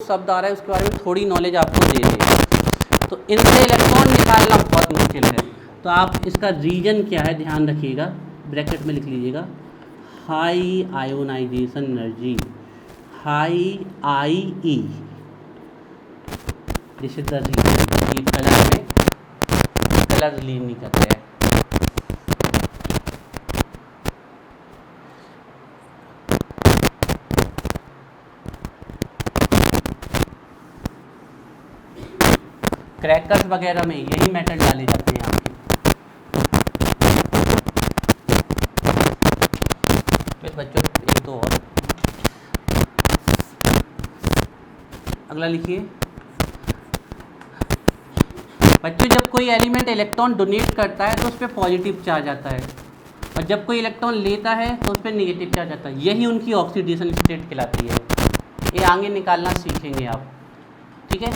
शब्द आ रहा है उसके बारे में थोड़ी नॉलेज आपको दे दें। तो इनसे इलेक्ट्रॉन निकालना बहुत मुश्किल है। तो आप इसका रीजन क्या है ध्यान रखिएगा, ब्रैकेट में लिख लीजिएगा, high ionisation energy, high IE, this is the reason. ये कलर में कलर रिलीव नहीं कर रहे हैं। क्रैकर्स वगैरह में यही मेटल डाले जाते हैं आपके। तो बच्चों एक दो और अगला लिखिए। बच्चों जब कोई एलिमेंट इलेक्ट्रॉन डोनेट करता है तो उस पर पॉजिटिव चार्ज आता है, और जब कोई इलेक्ट्रॉन लेता है तो उस पर नेगेटिव चार्ज आता है। यही उनकी ऑक्सीडेशन स्टेट कहलाती है। ये आगे निकालना सीखेंगे आप, ठीक है।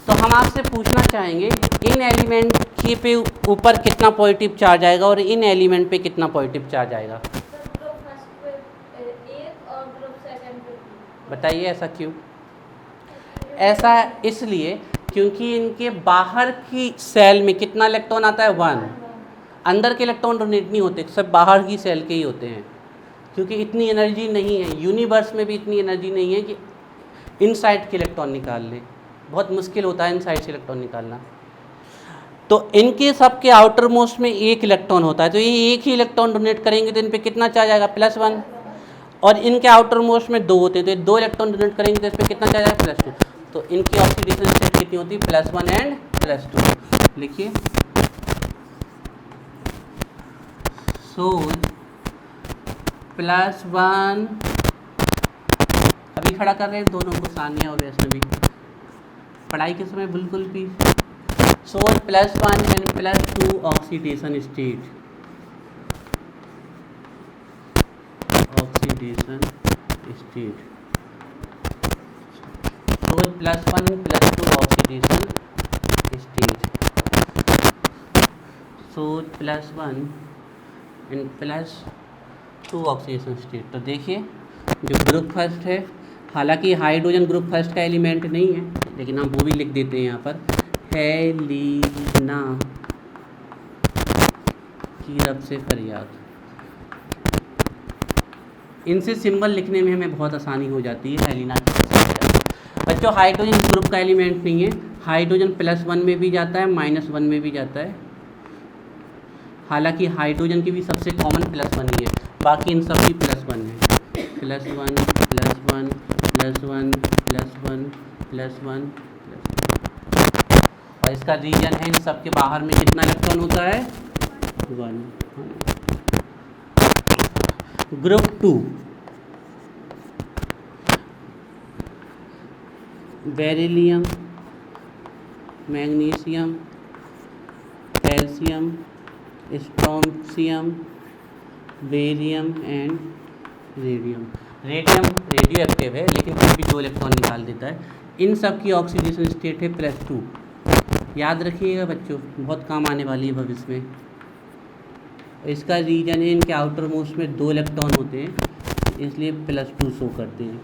तो हम आपसे पूछना चाहेंगे इन एलिमेंट के पे ऊपर कितना पॉजिटिव चार्ज आएगा और इन एलिमेंट पे कितना पॉजिटिव चार्ज आएगा, बताइए ऐसा क्यों? ऐसा इसलिए क्योंकि इनके बाहर की सेल में कितना इलेक्ट्रॉन आता है, 1। अंदर के इलेक्ट्रॉन डोनेट नहीं होते, सब बाहर की सेल के ही होते हैं, क्योंकि इतनी एनर्जी नहीं है यूनिवर्स में भी, इतनी एनर्जी नहीं है कि इनसाइड के इलेक्ट्रॉन निकाल ले। बहुत मुश्किल होता है इनसाइड से इलेक्ट्रॉन निकालना। तो इनके सबके आउटर मोस्ट में एक इलेक्ट्रॉन होता है, तो ये एक ही इलेक्ट्रॉन डोनेट करेंगे तो इन पे कितना चार्ज आएगा, +1। और इनके आउटर मोस्ट में 2 होते हैं, तो ये 2 इलेक्ट्रॉन डोनेट करेंगे तो इस पर कितना चार्ज आएगा, +2। तो इनकी ऑक्सीडेशन स्टेट कितनी होती है, +1 एंड +2। लिखिए, सो +1, अभी खड़ा कर रहे हैं दोनों को, सानिया और वैष्णवी, पढ़ाई के समय बिल्कुल भी। सो +1 and +2 oxidation state, oxidation state. So +1 and +2 oxidation state. So +1 and +2 oxidation state. तो देखिए जो ग्रुप फर्स्ट है, हालांकि हाइड्रोजन ग्रुप फर्स्ट का एलिमेंट नहीं है, लेकिन हम वो भी लिख देते हैं यहाँ पर, हेलिना की रब से फरियाद। इनसे सिंबल लिखने में हमें बहुत आसानी हो जाती है, हेलिना की रब से फरियाद। बच्चों हाइड्रोजन ग्रुप का एलिमेंट नहीं है, हाइड्रोजन +1 में भी जाता है, -1 में भी जाता है। हालांकि हाइड्रोजन की भी सबसे कॉमन +1 ही है, बाकी इन सब की +1 है। +1 +1 +1 +1 +1 और इसका रीजन है इन सब के बाहर में कितना इलेक्ट्रॉन होता है, 1। Group 2 beryllium, magnesium, calcium, strontium, barium and radium. Radium radio active है लेकिन फिर भी 2 इलेक्ट्रॉन निकाल देता है। इन सब की ऑक्सीडेशन स्टेट है +2। याद रखिएगा बच्चों, बहुत काम आने वाली है भविष्य में। इसका रीजन है इनके आउटर मोस्ट में 2 इलेक्ट्रॉन होते हैं, इसलिए +2 शो करते हैं।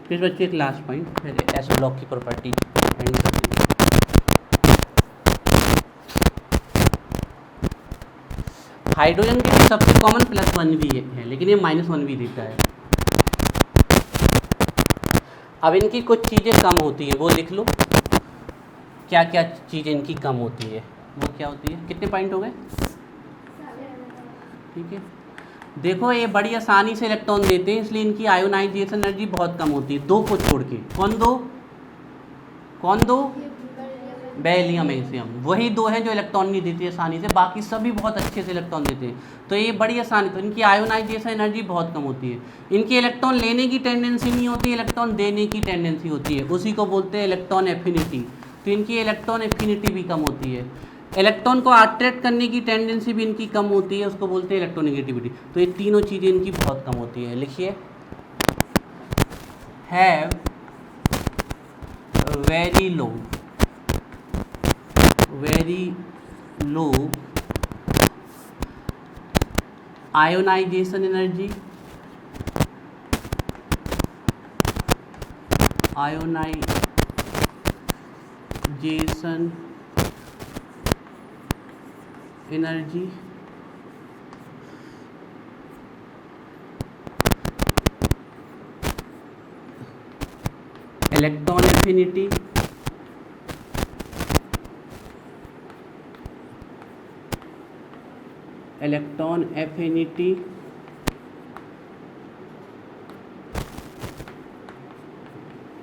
फिर बच्चों एक लास्ट पॉइंट, फिर एस ब्लॉक की प्रॉपर्टी एंड करते हैं। हाइड्रोजन के सबसे कॉमन +1 भी है, लेकिन ये -1 भी देता है। अब इनकी कुछ चीज़ें कम होती हैं, वो लिख लो, क्या क्या चीज़ें इनकी कम होती है, वो क्या होती है। कितने पॉइंट हो गए, ठीक है। देखो ये बड़ी आसानी से इलेक्ट्रॉन देते हैं, इसलिए इनकी आयोनाइजेशन एनर्जी बहुत कम होती है, 2 को छोड़ के। कौन दो, बेरिलियम, मैग्नीशियम, वही 2 हैं जो इलेक्ट्रॉन नहीं देते आसानी से, बाकी सभी बहुत अच्छे से इलेक्ट्रॉन देते हैं। तो ये बड़ी आसानी, तो इनकी आयोनाइजेशन एनर्जी बहुत कम होती है। इनकी इलेक्ट्रॉन लेने की टेंडेंसी नहीं होती, इलेक्ट्रॉन देने की टेंडेंसी होती है, उसी को बोलते हैं इलेक्ट्रॉन एफिनिटी। तो इनकी इलेक्ट्रॉन एफिनिटी भी कम होती है। इलेक्ट्रॉन को अट्रैक्ट करने की टेंडेंसी भी इनकी कम होती है, उसको बोलते हैं इलेक्ट्रोनेगेटिविटी। तो ये तीनों चीज़ें इनकी बहुत कम होती है। लिखिए, have very low ionization energy ionization energy, electron affinity, electron affinity,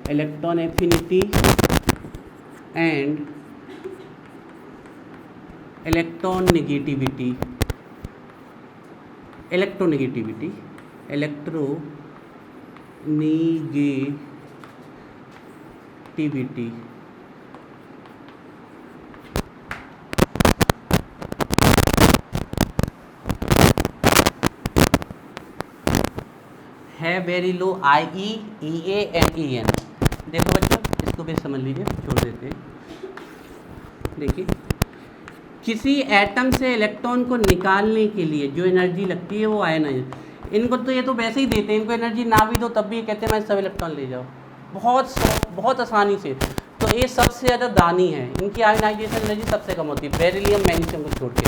electron affinity and electronegativity, electronegativity, electronegativity. है very low IE, EA and EN। देखो बच्चों, इसको भी समझ लीजिए, छोड़ देते हैं। देखिए, किसी एटम से इलेक्ट्रॉन को निकालने के लिए जो एनर्जी लगती है वो आयनाइज। इनको तो ये तो वैसे ही देते हैं, इनको एनर्जी ना भी दो तब भी ये कहते हैं मैं सब इलेक्ट्रॉन ले जाओ, बहुत आसानी से। तो ये सबसे ज़्यादा दानी है, इनकी आयनाइजेशन एनर्जी सबसे कम होती है, बेरिलियम मैग्नीशियम को छोड़ के।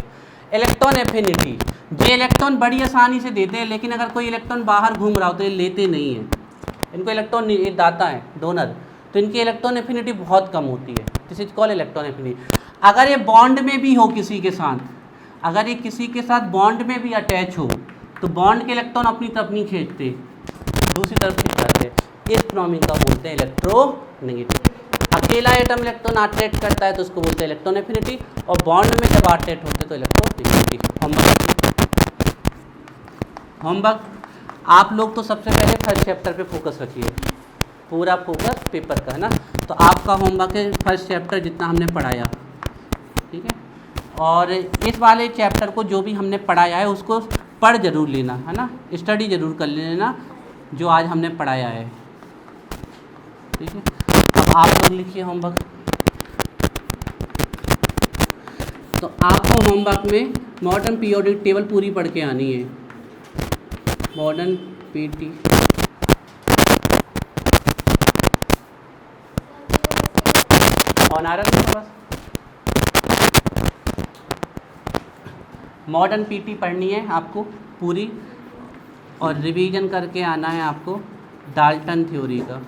इलेक्ट्रॉन एफिनिटी, ये इलेक्ट्रॉन बड़ी आसानी से देते हैं, लेकिन अगर कोई इलेक्ट्रॉन बाहर घूम रहा हो तो ये लेते नहीं हैं। इनको इलेक्ट्रॉन, ये दाता है, डोनर, तो इनकी इलेक्ट्रॉन एफिनिटी बहुत कम होती है। This is called electron affinity. अगर ये बॉन्ड में भी हो किसी के साथ, अगर ये किसी के साथ बॉन्ड में भी अटैच हो तो बॉन्ड के इलेक्ट्रॉन अपनी तरफ नहीं खींचते, दूसरी तरफ खिंचाते। इस फिनोमेनन का बोलते हैं इलेक्ट्रोनेगेटिव। अकेला एटम इलेक्ट्रॉन अट्रैक्ट करता है तो उसको बोलते हैं इलेक्ट्रॉन एफिनिटी, और बॉन्ड में जब अट्रैक्ट होते तो इलेक्ट्रोनेगेटिव। होमवर्क आप लोग तो सबसे पहले फर्स्ट चैप्टर पे फोकस रखिए, पूरा फोकस पेपर का है ना। तो आपका होमवर्क है फर्स्ट चैप्टर जितना हमने पढ़ाया, ठीक है। और इस वाले चैप्टर को जो भी हमने पढ़ाया है उसको पढ़ जरूर लेना, है ना, स्टडी जरूर कर लेना जो आज हमने पढ़ाया है, ठीक है। अब आप लोग लिखिए होमवर्क। तो आपको होमवर्क में मॉडर्न पीरियोडिक टेबल पूरी पढ़ के आनी है, मॉडर्न पीटी। ऑन आ रहा है बस। मॉडर्न पीटी पढ़नी है आपको पूरी, और रिवीजन करके आना है आपको डाल्टन थ्योरी का।